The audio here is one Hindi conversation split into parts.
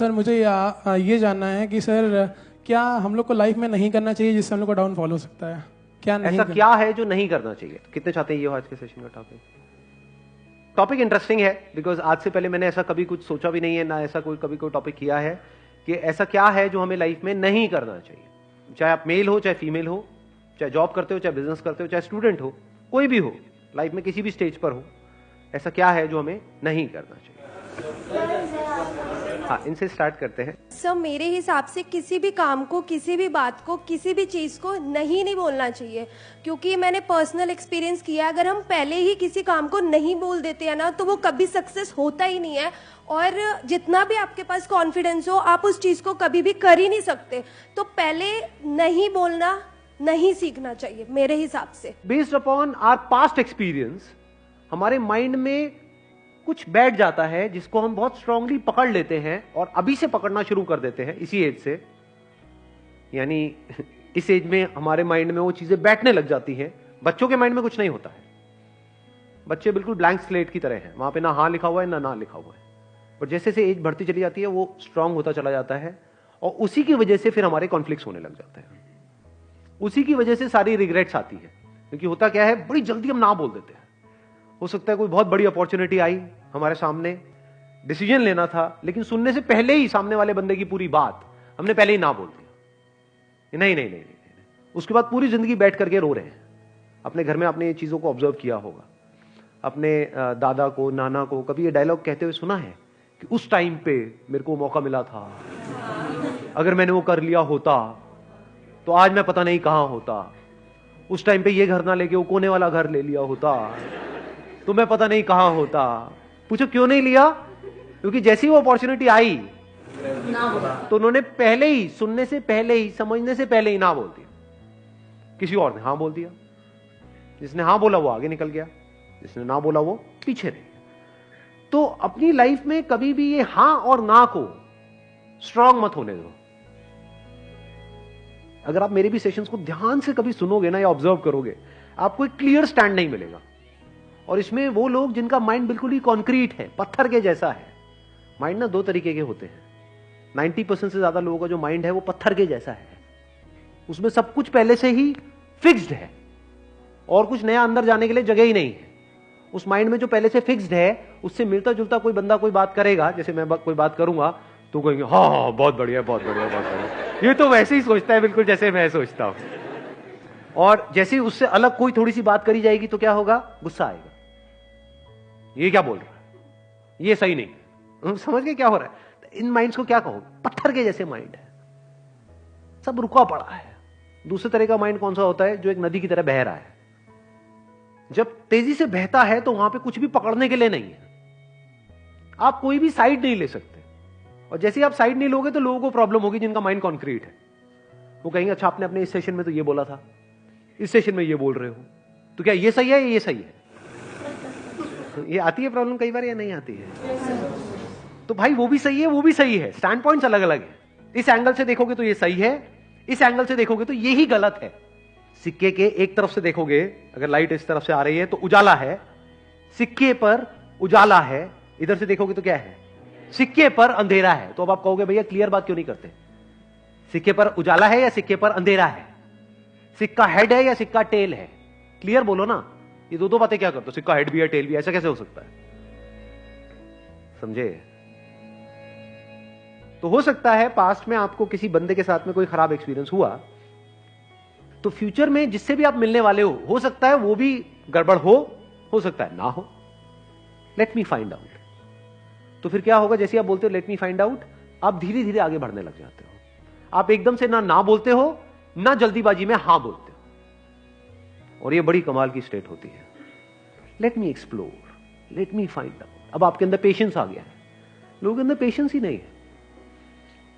सर मुझे ये जानना है कि सर क्या हम लोग को लाइफ में नहीं करना चाहिए जिससे हम लोग को डाउनफॉल हो सकता है? क्या नहीं ऐसा क्या है जो नहीं करना चाहिए? कितने चाहते हैं ये हो आज के सेशन का टॉपिक इंटरेस्टिंग है, बिकॉज आज से पहले मैंने ऐसा कभी कुछ सोचा भी नहीं है, ना ऐसा कभी कोई टॉपिक किया है कि ऐसा क्या है जो हमें लाइफ में नहीं करना चाहिए। चाहे आप मेल हो, चाहे फीमेल हो, चाहे जॉब करते हो, चाहे बिजनेस करते हो, चाहे स्टूडेंट हो, कोई भी हो, लाइफ में किसी भी स्टेज पर हो, ऐसा क्या है जो हमें नहीं करना चाहिए? हाँ, इनसे स्टार्ट करते हैं। सर मेरे हिसाब से किसी भी काम को, किसी भी बात को, किसी भी चीज़ को नहीं बोलना चाहिए, क्योंकि मैंने पर्सनल एक्सपीरियंस किया है। अगर हम पहले ही किसी काम को नहीं बोल देते हैं ना, तो वो कभी सक्सेस होता ही नहीं है। और जितना भी आपके पास कॉन्फिडेंस हो, आप उस चीज़ को कभी भी कर ही नहीं सकते। तो पहले नहीं बोलना नहीं सीखना चाहिए मेरे हिसाब से। Based upon our past experience हमारे माइंड में कुछ बैठ जाता है जिसको हम बहुत स्ट्रांगली पकड़ लेते हैं और अभी से पकड़ना शुरू कर देते हैं, इसी एज से। यानी इस एज में हमारे माइंड में वो चीजें बैठने लग जाती हैं। बच्चों के माइंड में कुछ नहीं होता है, बच्चे बिल्कुल ब्लैंक स्लेट की तरह हैं, वहां पे ना हाँ लिखा हुआ है ना लिखा हुआ है। पर जैसे जैसे एज बढ़ती चली जाती है वो स्ट्रांग होता चला जाता है, और उसी की वजह से फिर हमारे कॉन्फ्लिक्ट्स होने लग जाते हैं। उसी की वजह से सारी रिग्रेट्स आती है, क्योंकि होता क्या है, बड़ी जल्दी हम ना बोल देते हैं। हो सकता है कोई बहुत बड़ी अपॉर्चुनिटी आई हमारे सामने, डिसीजन लेना था, लेकिन सुनने से पहले ही सामने वाले बंदे की पूरी बात हमने पहले ही ना बोल दिया। नहीं नहीं नहीं, नहीं। उसके बाद पूरी जिंदगी बैठ करके रो रहे हैं। अपने घर में आपने चीजों को ऑब्जर्व किया होगा, अपने दादा को, नाना को कभी ये डायलॉग कहते हुए सुना है कि उस टाइम पे मेरे को मौका मिला था, अगर मैंने वो कर लिया होता तो आज मैं पता नहीं कहां होता। उस टाइम पे ये घर ना लेके वो कोने वाला घर ले लिया होता तो मैं पता नहीं कहां होता। पूछो क्यों नहीं लिया? क्योंकि जैसी वो अपॉर्चुनिटी आई तो उन्होंने पहले ही, सुनने से पहले ही, समझने से पहले ही ना बोल दिया। किसी और ने हाँ बोल दिया। जिसने हाँ बोला वो आगे निकल गया, जिसने ना बोला वो पीछे रह गया। तो अपनी लाइफ में कभी भी ये हाँ और ना को स्ट्रांग मत होने दो। अगर आप मेरे भी सेशंस को ध्यान से कभी सुनोगे ना या ऑब्जर्व करोगे, आपको एक क्लियर स्टैंड नहीं मिलेगा। और इसमें वो लोग जिनका माइंड बिल्कुल ही कॉन्क्रीट है, पत्थर के जैसा है। माइंड ना दो तरीके के होते हैं। 90% से ज्यादा लोगों का जो माइंड है वो पत्थर के जैसा है। उसमें सब कुछ पहले से ही फिक्स्ड है और कुछ नया अंदर जाने के लिए जगह ही नहीं है। उस माइंड में जो पहले से फिक्स्ड है, उससे मिलता जुलता कोई बंदा कोई बात करेगा, जैसे मैं कोई बात करूंगा तो कहेंगे हाँ हाँ बहुत बढ़िया बहुत बढ़िया बहुत बढ़िया, ये तो वैसे ही सोचता है बिल्कुल जैसे मैं सोचता हूं। और जैसे ही उससे अलग कोई थोड़ी सी बात करी जाएगी तो क्या होगा? गुस्सा आएगा, ये क्या बोल रहा है, ये सही नहीं। समझ गए क्या हो रहा है? इन माइंड्स को क्या कहो? पत्थर के जैसे माइंड है, सब रुका पड़ा है। दूसरे तरह का माइंड कौन सा होता है? जो एक नदी की तरह बह रहा है। जब तेजी से बहता है तो वहां पे कुछ भी पकड़ने के लिए नहीं है, आप कोई भी साइड नहीं ले सकते। और जैसे ही आप साइड नहीं लोगे तो लोगों को प्रॉब्लम होगी जिनका माइंड कॉन्क्रीट है। वो कहेंगे अच्छा आपने अपने इस सेशन में तो ये बोला था, इस सेशन में ये बोल रहे हो, तो क्या ये सही है या ये सही है? ये आती है प्रॉब्लम कई बार या नहीं आती है? तो भाई वो भी सही है, वो भी सही है, स्टैंड पॉइंट्स अलग अलग है। इस एंगल से देखोगे तो ये सही है, इस एंगल से देखोगे तो यही गलत है। सिक्के के एक तरफ से देखोगे, अगर लाइट इस तरफ से आ रही है तो उजाला है, सिक्के पर उजाला है। इधर से देखोगे तो क्या है? सिक्के पर अंधेरा है। तो अब आप कहोगे भैया क्लियर बात क्यों नहीं करते? सिक्के पर उजाला है या सिक्के पर अंधेरा है? सिक्का हेड है या सिक्का टेल है? क्लियर बोलो ना। ये दो बातें क्या करते हो? सिक्का हेड भी है टेल भी, ऐसा कैसे हो सकता है? समझे? तो हो सकता है पास्ट में आपको किसी बंदे के साथ में कोई खराब एक्सपीरियंस हुआ, तो फ्यूचर में जिससे भी आप मिलने वाले हो सकता है वो भी गड़बड़ हो सकता है ना हो। Let me find out. तो फिर क्या होगा? जैसे आप बोलते हो लेट मी फाइंड आउट, आप धीरे धीरे आगे बढ़ने लग जाते हो। आप एकदम से ना बोलते हो, ना जल्दीबाजी में हां बोलते हो, और ये बड़ी कमाल की स्टेट होती है। Let me explore, let me find out. अब आपके अंदर पेशेंस आ गया है। लोगों के अंदर पेशेंस ही नहीं है,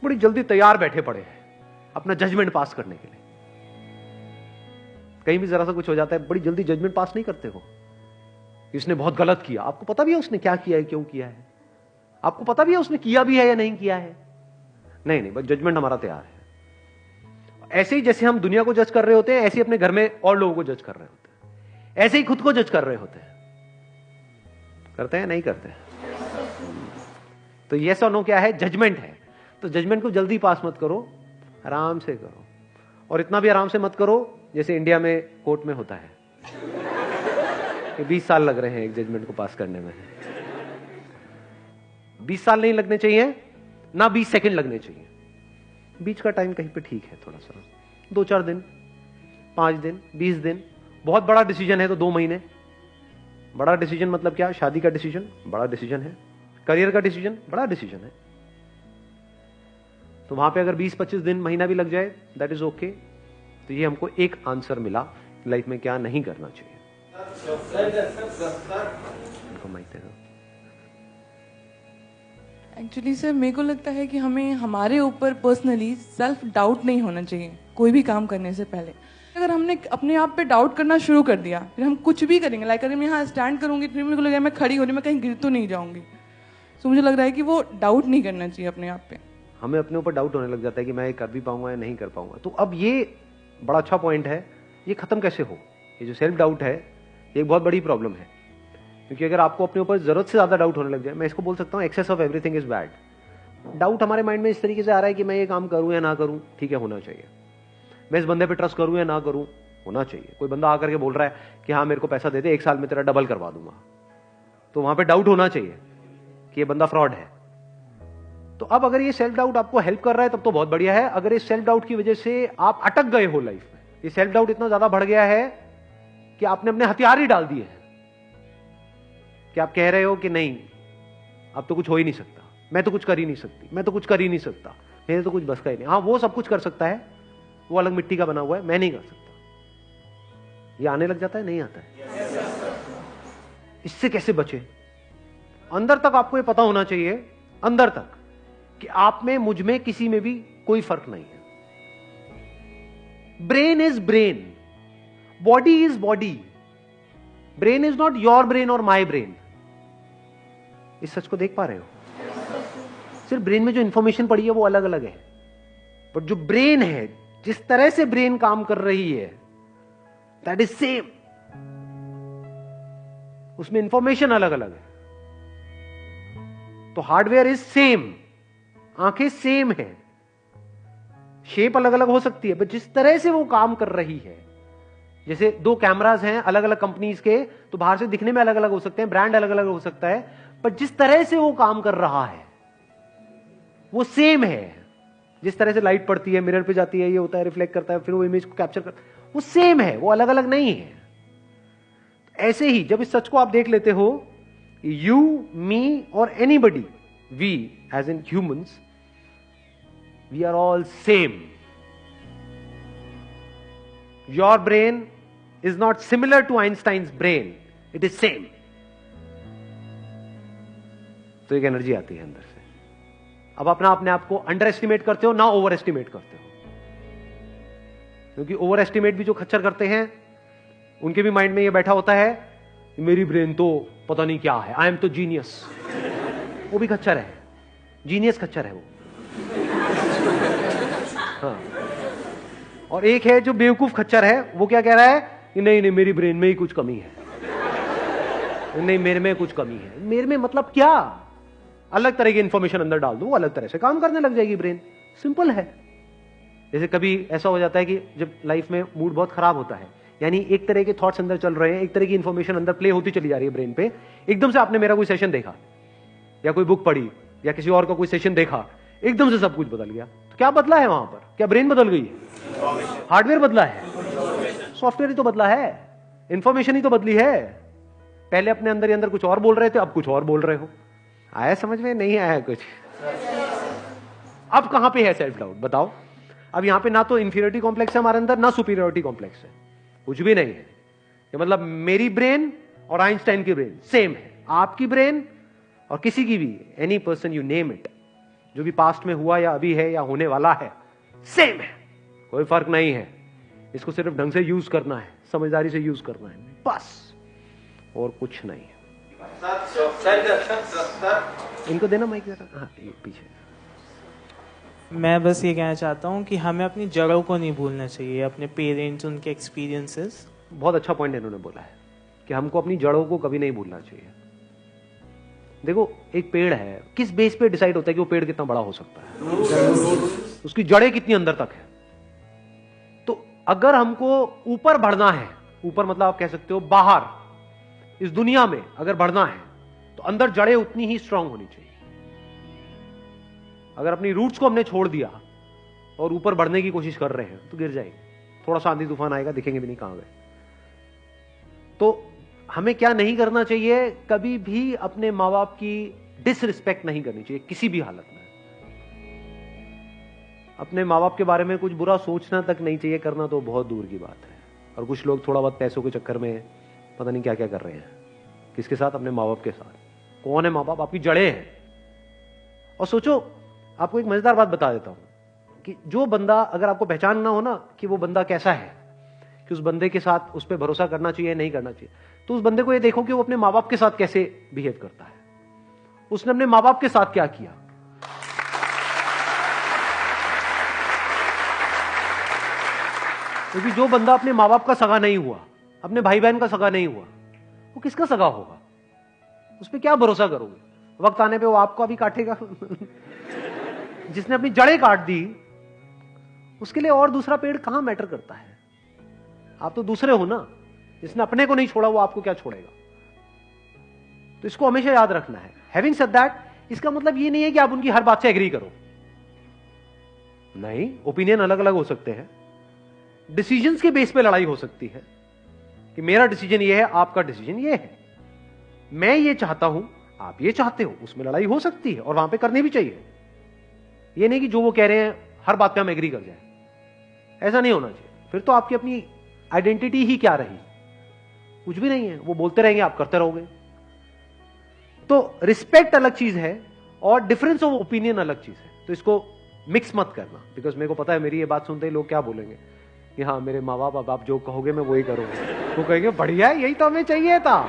बड़ी जल्दी तैयार बैठे पड़े हैं अपना जजमेंट पास करने के लिए। कहीं भी जरा सा कुछ हो जाता है, बड़ी जल्दी जजमेंट पास नहीं करते हो। इसने बहुत गलत किया, आपको पता भी है उसने क्या किया है, क्यों किया है, आपको पता भी है उसने किया भी है या नहीं किया है। नहीं, बस जजमेंट हमारा तैयार है। ऐसे ही जैसे हम दुनिया को जज कर रहे होते हैं, ऐसे ही अपने घर में और लोगों को जज कर रहे होते हैं, ऐसे ही खुद को जज कर रहे होते हैं। करते हैं नहीं करते? तो यस और नो क्या है? जजमेंट है। तो जजमेंट को जल्दी पास मत करो, आराम से करो, और इतना भी आराम से मत करो जैसे इंडिया में कोर्ट में होता है कि 20 साल लग रहे हैं एक जजमेंट को पास करने में। 20 साल नहीं लगने चाहिए, ना 20 सेकंड लगने चाहिए, बीच का टाइम कहीं पे ठीक है, थोड़ा सा 2-4 दिन, 5 दिन, 20 दिन। बहुत बड़ा डिसीजन है तो 2 महीने। बड़ा डिसीजन मतलब क्या? शादी का डिसीजन बड़ा डिसीजन है, करियर का डिसीजन बड़ा डिसीजन है, तो वहां पे अगर 20-25 दिन, महीना भी लग जाए, दैट इज ओके। तो ये हमको एक आंसर मिला लाइफ में क्या नहीं करना चाहिए। एक्चुअली सर मेरे को लगता है कि हमें हमारे ऊपर पर्सनली सेल्फ डाउट नहीं होना चाहिए कोई भी काम करने से पहले। अगर हमने अपने आप पे डाउट करना शुरू कर दिया, फिर हम कुछ भी करेंगे, लाइक अगर मैं यहाँ स्टैंड करूंगी फिर मेरे को लगेगा मैं खड़ी हो रही, मैं कहीं गिर तो नहीं जाऊंगी। तो मुझे लग रहा है कि वो डाउट नहीं करना चाहिए अपने आप पे। हमें अपने ऊपर डाउट होने लग जाता है कि मैं ये कर भी पाऊंगा या नहीं कर पाऊंगा। तो अब ये बड़ा अच्छा पॉइंट है, ये खत्म कैसे हो? ये जो सेल्फ डाउट है ये एक बहुत बड़ी प्रॉब्लम है, क्योंकि अगर आपको अपने ऊपर जरूरत से ज्यादा डाउट होने लग जाए, मैं इसको बोल सकता हूँ excess of everything is bad. Doubt हमारे माइंड में इस तरीके से आ रहा है कि मैं ये काम करूं या ना करूं, ठीक है, होना चाहिए। मैं इस बंदे पे ट्रस्ट करूं या ना करूं, होना चाहिए। कोई बंदा आकर के बोल रहा है कि हाँ मेरे को पैसा दे दे, 1 साल में तेरा डबल करवा दूंगा, तो वहां पे डाउट होना चाहिए कि ये बंदा फ्रॉड है। तो अब अगर ये सेल्फ डाउट आपको हेल्प कर रहा है तब तो बहुत बढ़िया है। अगर इस सेल्फ डाउट की वजह से आप अटक गए हो लाइफ में, ये सेल्फ डाउट इतना ज्यादा बढ़ गया है कि आपने अपने हथियार ही डाल दिए हैं, कि आप कह रहे हो कि नहीं अब तो कुछ हो ही नहीं सकता, मैं तो कुछ कर ही नहीं सकती, मैं तो कुछ कर ही नहीं सकता, मेरे तो कुछ बस का ही नहीं। हाँ वो सब कुछ कर सकता है, वो अलग मिट्टी का बना हुआ है, मैं नहीं कर सकता। ये आने लग जाता है, नहीं आता है। इससे कैसे बचे? अंदर तक आपको ये पता होना चाहिए, अंदर तक, कि आप में, मुझ में, किसी में भी कोई फर्क नहीं है। Brain is brain, body is body, brain is not your brain और माई ब्रेन। इस सच को देख पा रहे हो? सिर्फ ब्रेन में जो इंफॉर्मेशन पड़ी है वो अलग अलग है, बट जो ब्रेन है, जिस तरह से ब्रेन काम कर रही है, दैट इज सेम। उसमें इंफॉर्मेशन अलग अलग है। तो हार्डवेयर इज सेम, आंखें सेम है, शेप अलग अलग हो सकती है, बट जिस तरह से वो काम कर रही है, जैसे 2 कैमरास हैं अलग अलग कंपनीज के, तो बाहर से दिखने में अलग अलग हो सकते हैं, ब्रांड अलग अलग हो सकता है, पर जिस तरह से वो काम कर रहा है वो सेम है। जिस तरह से लाइट पड़ती है, मिरर पे जाती है, ये होता है, रिफ्लेक्ट करता है, फिर वो इमेज को कैप्चर करता है, वो सेम है, वो अलग अलग नहीं है। ऐसे ही जब इस सच को आप देख लेते हो, यू, मी और anybody, we as in humans, we are all same. Your brain is not similar to Einstein's brain, it is same. तो एक एनर्जी आती है अंदर से। अब अपने आप को अंडर एस्टिमेट करते हो ना ओवर एस्टिमेट करते हो, क्योंकि ओवर एस्टिमेट भी जो खच्चर करते हैं उनके भी माइंड में ये बैठा होता है कि मेरी ब्रेन तो पता नहीं क्या है, आई एम तो जीनियस। वो भी खच्चर है, जीनियस खच्चर है वो। हाँ। और एक है जो बेवकूफ खच्चर है, वो क्या कह रहा है कि नहीं नहीं मेरी ब्रेन में ही कुछ कमी है, नहीं मेरे में कुछ कमी है। मेरे में मतलब क्या? अलग तरह की इंफॉर्मेशन अंदर डाल दो, वो अलग तरह से काम करने लग जाएगी ब्रेन। सिंपल है। जैसे कभी ऐसा हो जाता है कि जब लाइफ में मूड बहुत खराब होता है, यानी एक तरह के थॉट्स अंदर चल रहे हैं, एक तरह की इंफॉर्मेशन अंदर प्ले होती चली जा रही है ब्रेन पे, एकदम से आपने मेरा कोई सेशन देखा या कोई बुक पढ़ी या किसी और का कोई सेशन देखा, एकदम से सब कुछ बदल गया। तो क्या बदला है वहां पर? क्या ब्रेन बदल गई है? हार्डवेयर बदला है, सॉफ्टवेयर ही तो बदला है, इंफॉर्मेशन ही तो बदली है। पहले अपने अंदर ही अंदर कुछ और बोल रहे थे, अब कुछ और बोल रहे हो। आया समझ में? नहीं आया कुछ? अब कहां पे है सेल्फ डाउट बताओ? अब यहां पे ना तो इंफीरियरिटी कॉम्प्लेक्स है हमारे अंदर, ना सुपीरियरिटी कॉम्प्लेक्स है, कुछ भी नहीं है। ये मतलब मेरी ब्रेन और आइंस्टाइन की ब्रेन सेम है, आपकी ब्रेन और किसी की भी, any person you name it, जो भी पास्ट में हुआ या अभी है या होने वाला है, सेम है, कोई फर्क नहीं है। इसको सिर्फ ढंग से यूज करना है, समझदारी से यूज करना है, बस, और कुछ नहीं है। इनको देना माइक जरा। हाँ ये पीछे। मैं बस ये कहना चाहता हूँ कि हमें अपनी जड़ों को नहीं भूलना चाहिए, अपने पेरेंट्स, उनके एक्सपीरियंसेस। बहुत अच्छा पॉइंट इन्होंने बोला है कि हमको अपनी जड़ों को कभी नहीं भूलना चाहिए। देखो एक पेड़ है, किस बेस पे डिसाइड होता है कि वो पेड़ कितना बड़ा हो सकता है? उसकी जड़ें कितनी अंदर तक है। तो अगर हमको ऊपर बढ़ना है, ऊपर मतलब आप कह सकते हो बाहर इस दुनिया में अगर बढ़ना है, तो अंदर जड़ें उतनी ही स्ट्रांग होनी चाहिए। अगर अपनी रूट्स को हमने छोड़ दिया और ऊपर बढ़ने की कोशिश कर रहे हैं तो गिर जाएंगे। थोड़ा सा आंधी तूफान आएगा, दिखेंगे भी नहीं कहां गए। तो हमें क्या नहीं करना चाहिए, कभी भी अपने माँ बाप की डिसरिस्पेक्ट नहीं करनी चाहिए किसी भी हालत में। अपने माँ बाप के बारे में कुछ बुरा सोचना तक नहीं चाहिए, करना तो बहुत दूर की बात है। और कुछ लोग थोड़ा बहुत पैसों के चक्कर में पता नहीं क्या क्या कर रहे हैं। किसके साथ? अपने माँ बाप के साथ। कौन है माँ बाप? आपकी जड़ें हैं। और सोचो, आपको एक मजेदार बात बता देता हूं कि जो बंदा, अगर आपको पहचानना हो ना कि वो बंदा कैसा है, कि उस बंदे के साथ उस पर भरोसा करना चाहिए नहीं करना चाहिए, तो उस बंदे को ये देखो कि वो अपने माँ बाप के साथ कैसे बिहेव करता है। उसने अपने माँ बाप के साथ क्या किया। क्योंकि जो बंदा अपने माँ बाप का सगा नहीं हुआ, अपने भाई बहन का सगा नहीं हुआ, वो किसका सगा होगा? उस पर क्या भरोसा करोगे? वक्त आने पे वो आपको भी काटेगा। जिसने अपनी जड़ें काट दी, उसके लिए और दूसरा पेड़ कहां मैटर करता है? आप तो दूसरे हो ना। जिसने अपने को नहीं छोड़ा वो आपको क्या छोड़ेगा? तो इसको हमेशा याद रखना है। हैविंग सेड दैट, इसका मतलब ये नहीं है कि आप उनकी हर बात से एग्री करो। नहीं, ओपिनियन अलग अलग हो सकते हैं। डिसीजंस के बेस पे लड़ाई हो सकती है कि मेरा डिसीजन ये है, आपका डिसीजन ये है, मैं ये चाहता हूं, आप ये चाहते हो। उसमें लड़ाई हो सकती है और वहां पे करनी भी चाहिए। ये नहीं कि जो वो कह रहे हैं हर बात पे हम एग्री कर जाए। ऐसा नहीं होना चाहिए। फिर तो आपकी अपनी आइडेंटिटी ही क्या रही? कुछ भी नहीं है। वो बोलते रहेंगे, आप करते रहोगे। तो रिस्पेक्ट अलग चीज है और डिफरेंस ऑफ ओपिनियन अलग चीज है। तो इसको मिक्स मत करना। बिकॉज मेरे को पता है मेरी ये बात सुनते ही लोग क्या बोलेंगे कि हाँ, मेरे माँ बाप, अब आप जो कहोगे मैं वही करूंगा। वो कहेंगे बढ़िया है, यही तो हमें चाहिए था।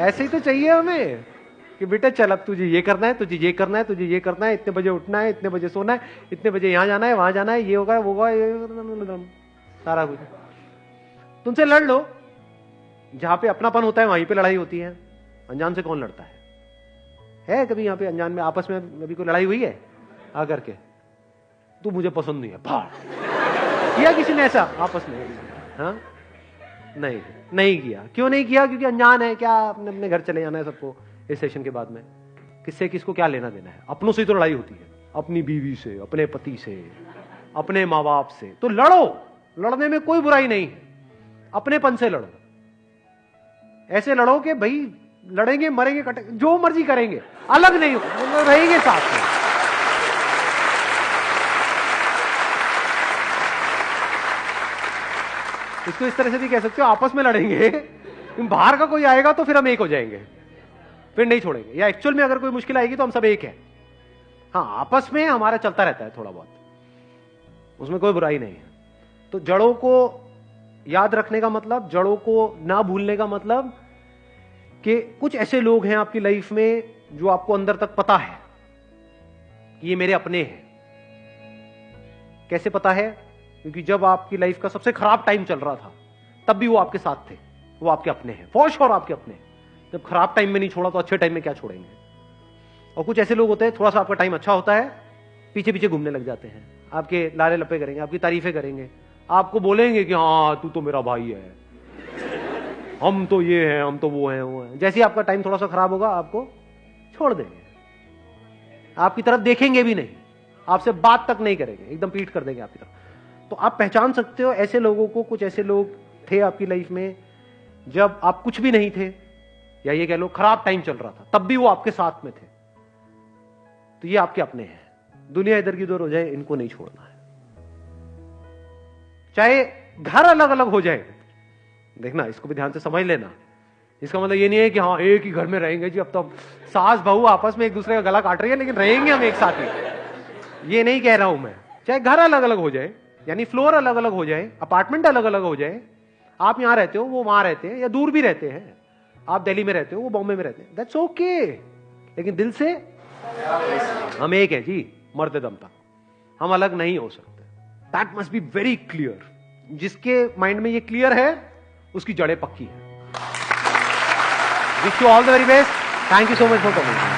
ऐसे ही तो चाहिए हमें कि बेटा चल, अब तुझे ये करना है, तुझे ये करना है, तुझे ये करना है, इतने बजे उठना है, इतने बजे सोना है, इतने बजे यहां जाना है, वहां जाना है, ये होगा वो होगा, ये सारा कुछ। तुमसे लड़ लो। जहां पे अपनापन होता है वहीं पे लड़ाई होती है। अनजान से कौन लड़ता है कभी यहाँ पे अनजान में आपस में कभी कोई लड़ाई हुई है आकर के? तू मुझे पसंद नहीं है, भाड़ किया किसी ने ऐसा आपस में? हाँ, नहीं किया। क्यों नहीं किया? क्योंकि अनजान है। क्या अपने अपने घर चले जाना है सबको इस सेशन के बाद में? किससे किसको क्या लेना देना है? अपनों से ही तो लड़ाई होती है, अपनी बीवी से, अपने पति से, अपने माँ बाप से। तो लड़ो, लड़ने में कोई बुराई नहीं है। अपनेपन से लड़ो। ऐसे लड़ो कि भाई लड़ेंगे, मरेंगे, कटेंगे, जो मर्जी करेंगे, अलग नहीं हो, रहेंगे साथ में। इसको इस तरह से भी कह सकते हो, आपस में लड़ेंगे, बाहर का कोई आएगा तो फिर हम एक हो जाएंगे, फिर नहीं छोड़ेंगे। या एक्चुअल में अगर कोई मुश्किल आएगी तो हम सब एक है। हाँ, आपस में हमारा चलता रहता है थोड़ा बहुत, उसमें कोई बुराई नहीं है। तो जड़ों को याद रखने का मतलब, जड़ों को ना भूलने का मतलब कि कुछ ऐसे लोग हैं आपकी लाइफ में जो आपको अंदर तक पता है कि ये मेरे अपने हैं। कैसे पता है? क्योंकि जब आपकी लाइफ का सबसे खराब टाइम चल रहा था तब भी वो आपके साथ थे, वो आपके अपने हैं, फॉर श्योर आपके अपने हैं। जब खराब टाइम में नहीं छोड़ा तो अच्छे टाइम में क्या छोड़ेंगे? और कुछ ऐसे लोग होते हैं, थोड़ा सा आपका टाइम अच्छा होता है, पीछे पीछे घूमने लग जाते हैं, आपके लारे लपे करेंगे, आपकी तारीफें करेंगे, आपको बोलेंगे कि हाँ तू तो मेरा भाई है, हम तो ये हैं, हम तो वो हैं। जैसे ही आपका टाइम थोड़ा सा खराब होगा आपको छोड़ देंगे, आपकी तरफ देखेंगे भी नहीं, आपसे बात तक नहीं करेंगे, एकदम पीठ कर देंगे आपकी तरफ। तो आप पहचान सकते हो ऐसे लोगों को। कुछ ऐसे लोग थे आपकी लाइफ में जब आप कुछ भी नहीं थे, या ये कह लो खराब टाइम चल रहा था, तब भी वो आपके साथ में थे। तो ये आपके अपने हैं। दुनिया इधर की उधर हो जाए, इनको नहीं छोड़ना है। चाहे घर अलग अलग हो जाए, देखना, इसको भी ध्यान से समझ लेना। इसका मतलब ये नहीं है कि हाँ एक ही घर में रहेंगे जी, अब तो सास बहू आपस में एक दूसरे का गला काट रही है लेकिन रहेंगे हम एक साथ ही, ये नहीं कह रहा हूं मैं। चाहे घर अलग अलग हो जाए, यानी फ्लोर अलग अलग हो जाए, अपार्टमेंट अलग अलग हो जाए, आप यहां रहते हो वो वहां रहते हैं, या दूर भी रहते हैं, आप दिल्ली में रहते हो वो बॉम्बे में रहते हैं, दैट्स ओके। लेकिन दिल से हम एक है जी, मरते दम तक हम अलग नहीं हो सकते। That must be very clear. जिसके माइंड में ये क्लियर है उसकी जड़ें पक्की है। Wish you all the very best. Thank you so much for coming.